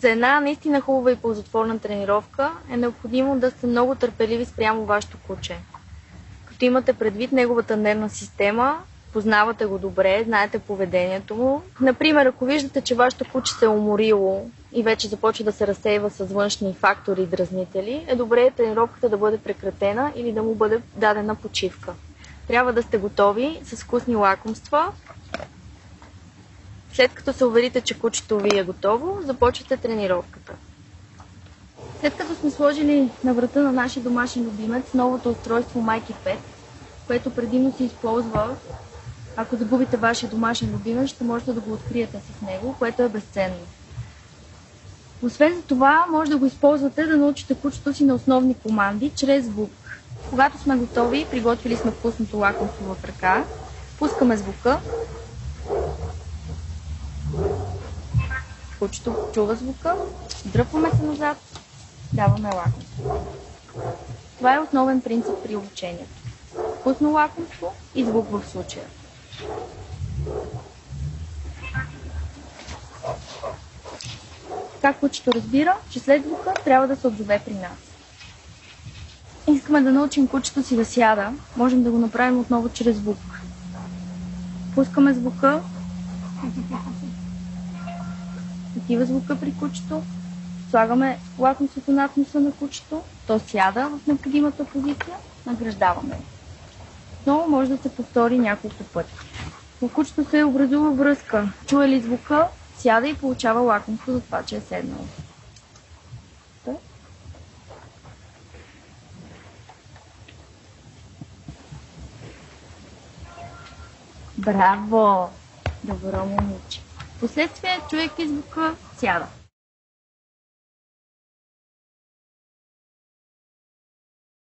За една наистина хубава и ползотворна тренировка е необходимо да сте много търпеливи спрямо вашето куче. Като имате предвид неговата нервна система, познавате го добре, знаете поведението му. Например, ако виждате, че вашето куче се е уморило и вече започва да се разсейва с външни фактори и дразнители, е добре тренировката да бъде прекратена или да му бъде дадена почивка. Трябва да сте готови с вкусни лакомства. След като се уверите, че кучето ви е готово, започвате тренировката. След като сме сложили на врата на нашия домашен любимец новото устройство Майки Pet, което предимно се използва, ако загубите вашия домашен любимец, ще можете да го откриете с него, което е безценно. Освен за това, може да го използвате да научите кучето си на основни команди чрез звук. Когато сме готови, приготвили сме вкусното лакомство в ръка, пускаме звука. Кучето чува звука, дръпваме се назад, даваме лакомство. Това е основен принцип при обучението. Вкусно лакомство и звук в случая. Как кучето разбира, че след звука трябва да се отзове при нас. Искаме да научим кучето си да сяда, можем да го направим отново чрез звук. Пускаме звука. Такива звука при кучето. Слагаме лакомството над носа на кучето. То сяда в необходимата позиция. Награждаваме. Отново може да се повтори няколко пъти. В кучето се образува връзка. Чуе ли звука, сяда и получава лакомство за това, че е седнало. Браво! Добро момиче. Впоследствие, чуейки звука, сяда.